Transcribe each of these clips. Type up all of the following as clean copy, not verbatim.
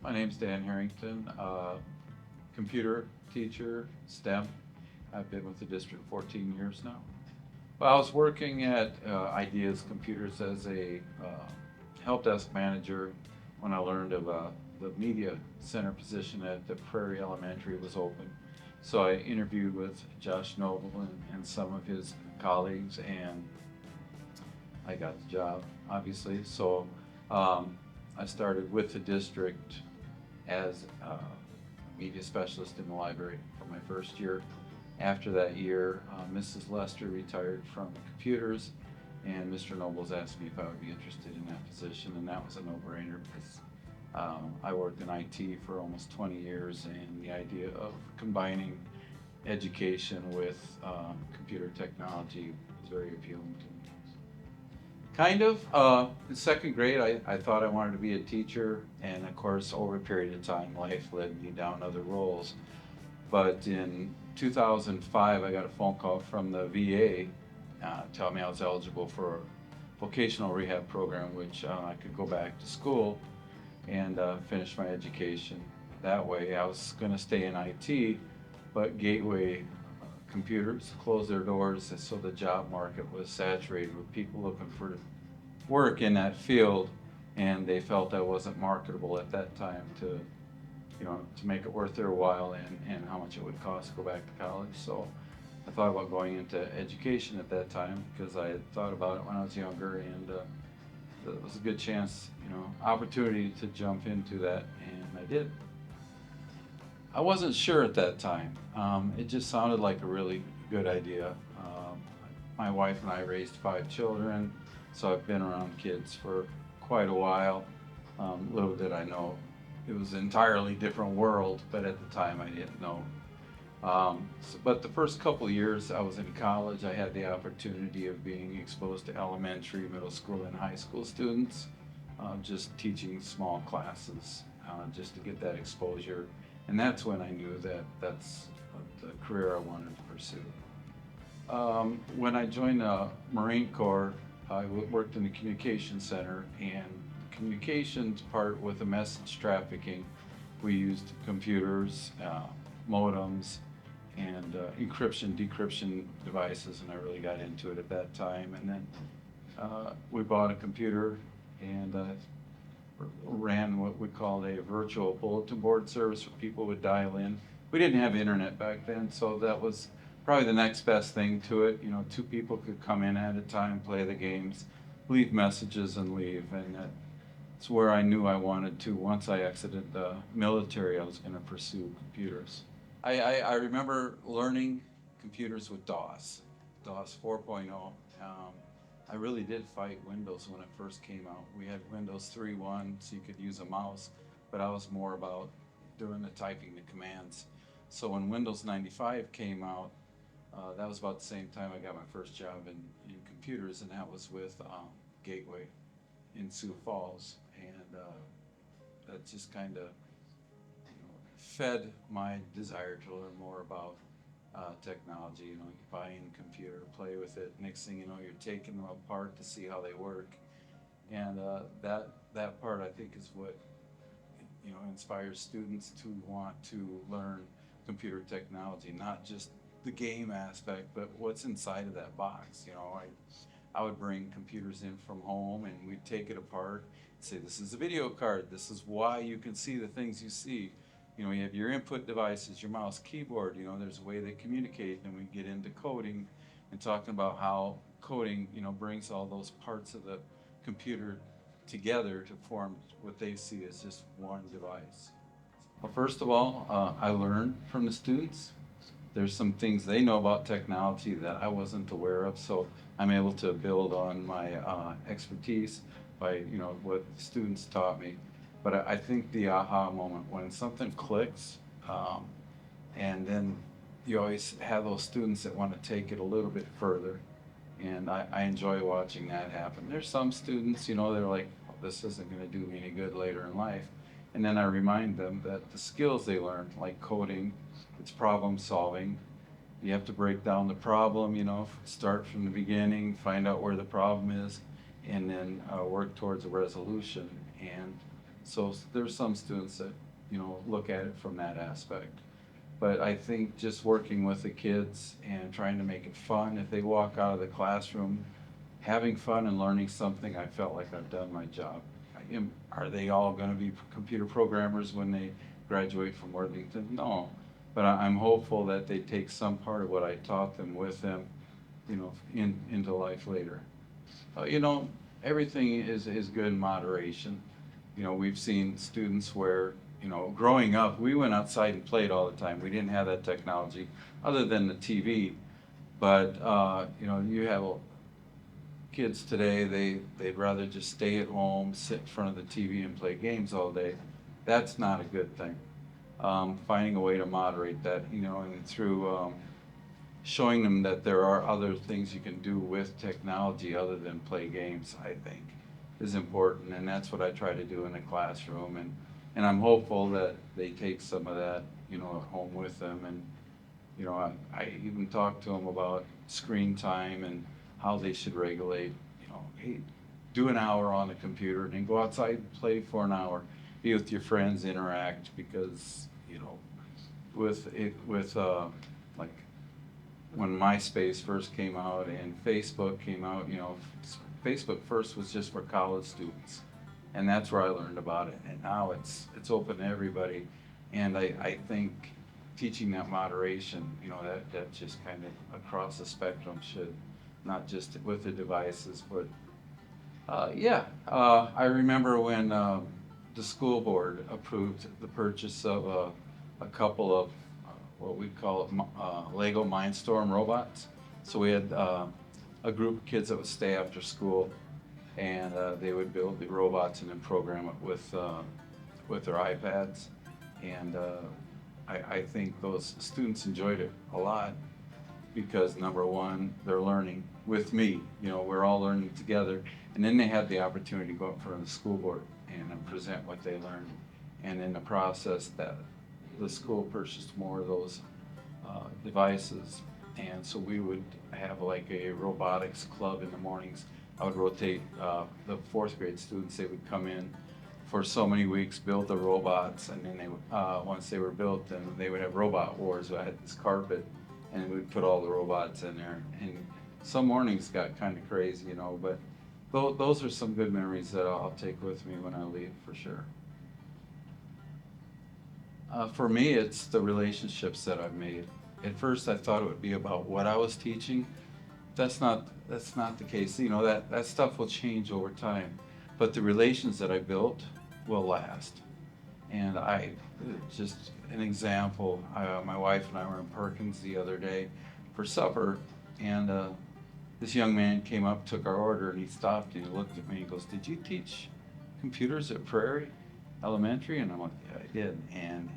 My name's Dan Harrington, computer teacher, STEM. I've been with the district 14 years now. Well, I was working at Ideas Computers as a help desk manager when I learned of the media center position at the Prairie Elementary was open. So I interviewed with Josh Noble and some of his colleagues, and I got the job, obviously. So I started with the district as a media specialist in the library for my first year. After that year, Mrs. Lester retired from computers, and Mr. Nobles asked me if I would be interested in that position, and that was a no-brainer because I worked in IT for almost 20 years, and the idea of combining education with computer technology was very appealing to me. Kind of. In second grade, I thought I wanted to be a teacher, and of course, over a period of time, life led me down other roles. But in 2005, I got a phone call from the VA telling me I was eligible for a vocational rehab program, which I could go back to school and finish my education that way. I was going to stay in IT, but Gateway Computers closed their doors, and so the job market was saturated with people looking for work in that field, and they felt I wasn't marketable at that time to to make it worth their while, and how much it would cost to go back to college. So I thought about going into education at that time because I had thought about it when I was younger, and it was a good chance, opportunity to jump into that, and I did. I wasn't sure at that time. It just sounded like a really good idea. My wife and I raised 5 children, so I've been around kids for quite a while. Little did I know it was an entirely different world, but at the time I didn't know. But the first couple of years I was in college, I had the opportunity of being exposed to elementary, middle school, and high school students, just teaching small classes, just to get that exposure. And that's when I knew that that's the career I wanted to pursue. When I joined the Marine Corps, I worked in the communications center, and the communications part with the message trafficking, we used computers, modems, and encryption, decryption devices, and I really got into it at that time. And then we bought a computer and ran what we called a virtual bulletin board service where people would dial in. We didn't have internet back then, so that was probably the next best thing to it. 2 people could come in at a time, play the games, leave messages, and leave. And that's where I knew I wanted to. Once I exited the military, I was going to pursue computers. I remember learning computers with DOS 4.0. I really did fight Windows when it first came out. We had Windows 3.1, so you could use a mouse, but I was more about doing the typing, the commands. So when Windows 95 came out, that was about the same time I got my first job in computers, and that was with Gateway in Sioux Falls. And that just kind of fed my desire to learn more about technology. You buy in a computer, play with it. Next thing you know, you're taking them apart to see how they work. And that part, I think, is what inspires students to want to learn computer technology, not just the game aspect, but what's inside of that box. I would bring computers in from home, and we'd take it apart and say, this is a video card, this is why you can see the things you see. You have your input devices, your mouse, keyboard, there's a way they communicate, and we get into coding and talking about how coding, brings all those parts of the computer together to form what they see as just one device. Well, first of all, I learned from the students. There's some things they know about technology that I wasn't aware of, so I'm able to build on my expertise by what students taught me. But I think the aha moment when something clicks, and then you always have those students that want to take it a little bit further, and I enjoy watching that happen. There's some students, they're like, oh, this isn't going to do me any good later in life. And then I remind them that the skills they learned, like coding, it's problem solving. You have to break down the problem, start from the beginning, find out where the problem is, and then work towards a resolution. And So there's some students that, look at it from that aspect. But I think just working with the kids and trying to make it fun, if they walk out of the classroom having fun and learning something, I felt like I've done my job. Are they all going to be computer programmers when they graduate from Worthington? No. But I'm hopeful that they take some part of what I taught them with them, into life later. Everything is good in moderation. We've seen students where, growing up, we went outside and played all the time. We didn't have that technology other than the TV. But, you have kids today, they'd rather just stay at home, sit in front of the TV and play games all day. That's not a good thing. Finding a way to moderate that, and through showing them that there are other things you can do with technology other than play games, I think, is important. And that's what I try to do in the classroom. And I'm hopeful that they take some of that, at home with them. And, I even talk to them about screen time and how they should regulate, hey, do an hour on the computer and then go outside and play for an hour, be with your friends, interact, because, with like when MySpace first came out and Facebook came out, Facebook first was just for college students, and that's where I learned about it. And now it's open to everybody, and I think teaching that moderation, that just kind of across the spectrum should, not just with the devices, but I remember when the school board approved the purchase of a couple of what we call Lego Mindstorm robots. So we had a group of kids that would stay after school, and they would build the robots and then program it with their iPads. And I think those students enjoyed it a lot because, number one, they're learning with me. We're all learning together. And then they had the opportunity to go up in front of the school board and present what they learned. And in the process, that the school purchased more of those devices. And so we would have like a robotics club in the mornings. I would rotate the fourth grade students. They would come in for so many weeks, build the robots, and then they would, once they were built, then they would have robot wars. I had this carpet, and we'd put all the robots in there. And some mornings got kind of crazy, but those are some good memories that I'll take with me when I leave, for sure. For me, it's the relationships that I've made. At first, I thought it would be about what I was teaching. That's not the case. That stuff will change over time, but the relations that I built will last. And just an example, my wife and I were in Perkins the other day for supper, and this young man came up, took our order, and he stopped and he looked at me and he goes, "Did you teach computers at Prairie Elementary?" And I'm like, "Yeah, I did." And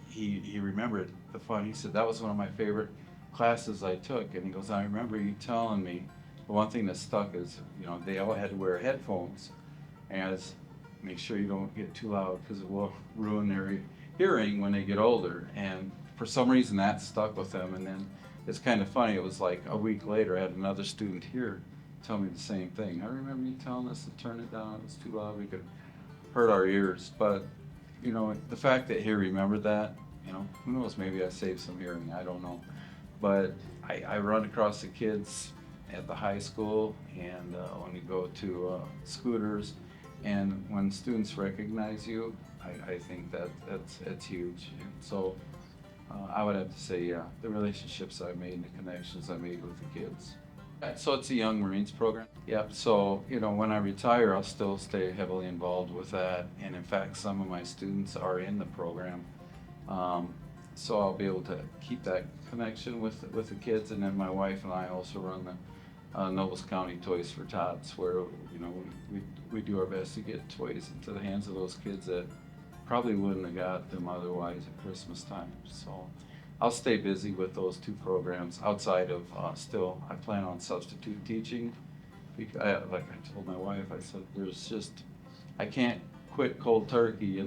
he remembered the fun. He said, "That was one of my favorite classes I took." And he goes, "I remember you telling me the one thing that stuck is, they all had to wear headphones, and make sure you don't get too loud because it will ruin their hearing when they get older." And for some reason that stuck with them. And then it's kind of funny, it was like a week later I had another student here tell me the same thing. "I remember you telling us to turn it down, it was too loud, we could hurt our ears." But the fact that he remembered that, who knows, maybe I saved some hearing, I don't know. But I run across the kids at the high school, and when you go to scooters, and when students recognize you, I think that's huge. And so I would have to say, yeah, the relationships I made and the connections I made with the kids. So it's a Young Marines program. Yep. So when I retire, I'll still stay heavily involved with that. And in fact, some of my students are in the program. So I'll be able to keep that connection with the kids. And then my wife and I also run the Nobles County Toys for Tots, where we do our best to get toys into the hands of those kids that probably wouldn't have got them otherwise at Christmas time. So I'll stay busy with those two programs outside of still, I plan on substitute teaching. Like I told my wife, I said, I can't quit cold turkey,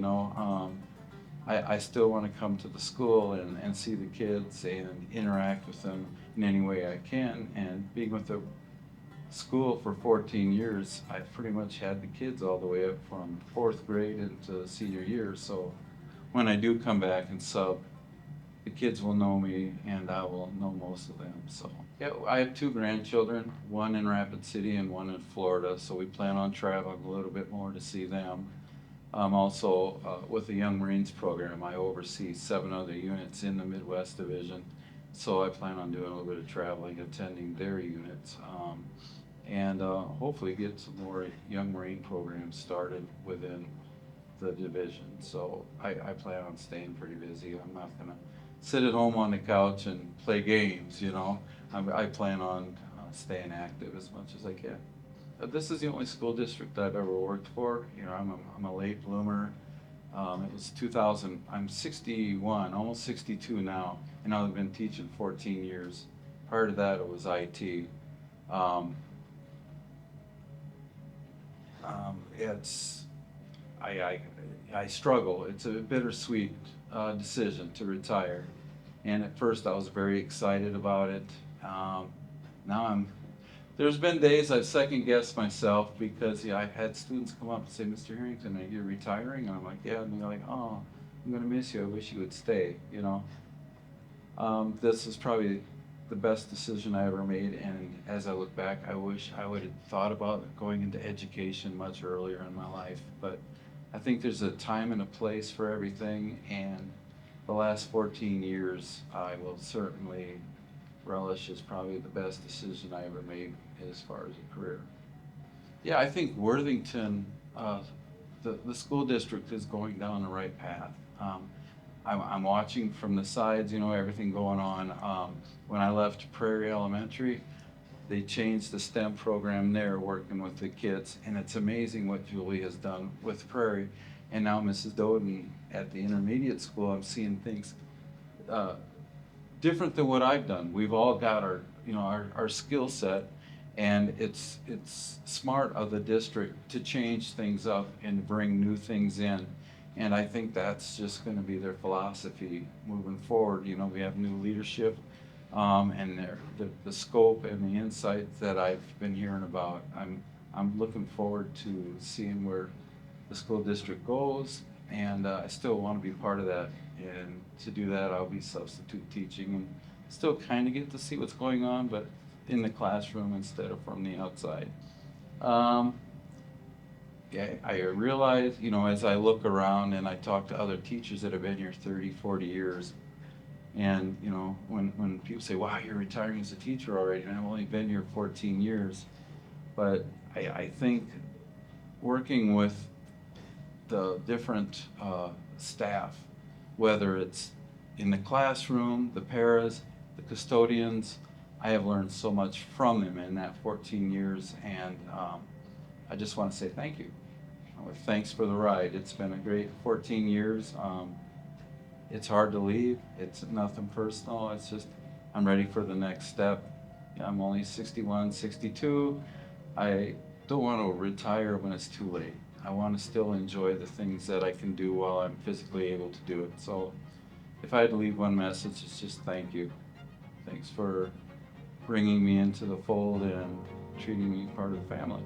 I still want to come to the school and see the kids and interact with them in any way I can. And being with school for 14 years, I pretty much had the kids all the way up from 4th grade into senior year. So when I do come back and sub, the kids will know me and I will know most of them. So yeah, I have 2 grandchildren, one in Rapid City and one in Florida. So we plan on traveling a little bit more to see them. Also, with the Young Marines program, I oversee 7 other units in the Midwest Division. So I plan on doing a little bit of traveling, attending their units, and hopefully get some more Young Marine programs started within the division. So I plan on staying pretty busy. I'm not gonna sit at home on the couch and play games, you know. I plan on staying active as much as I can. This is the only school district I've ever worked for. You know, I'm a late bloomer. It was 2000. I'm 61, almost 62 now, and I've been teaching 14 years. Prior to that, it was IT. Um, it's I, I struggle. It's a bittersweet decision to retire, and at first I was very excited about it. Now there's been days I've second guessed myself because yeah, I've had students come up and say, Mr. Harrington, are you retiring? And I'm like, yeah. And they're like, oh, I'm gonna miss you. I wish you would stay, you know. This is probably the best decision I ever made, and as I look back, I wish I would have thought about going into education much earlier in my life. But I think there's a time and a place for everything, and the last 14 years I will certainly relish as probably the best decision I ever made as far as a career. Yeah, I think Worthington, the school district is going down the right path. I'm watching from the sides, you know, everything going on. When I left Prairie Elementary, they changed the STEM program there, working with the kids, and it's amazing what Julie has done with Prairie. And now Mrs. Doden at the intermediate school, I'm seeing things different than what I've done. We've all got our, you know, our skill set, and it's smart of the district to change things up and bring new things in. And I think that's just going to be their philosophy moving forward. You know, we have new leadership, and the scope and the insight that I've been hearing about. I'm looking forward to seeing where the school district goes, and I still want to be part of that. And to do that, I'll be substitute teaching and still kind of get to see what's going on, but in the classroom instead of from the outside. Yeah, I realize, you know, as I look around and I talk to other teachers that have been here 30, 40 years, and, you know, when people say, wow, you're retiring as a teacher already, and I've only been here 14 years, but I think working with the different staff, whether it's in the classroom, the paras, the custodians, I have learned so much from them in that 14 years, and I just want to say thank you. Thanks for the ride. It's been a great 14 years. It's hard to leave. It's nothing personal. It's just I'm ready for the next step. I'm only 61, 62. I don't want to retire when it's too late. I want to still enjoy the things that I can do while I'm physically able to do it. So if I had to leave one message, it's just thank you. Thanks for bringing me into the fold and treating me part of the family.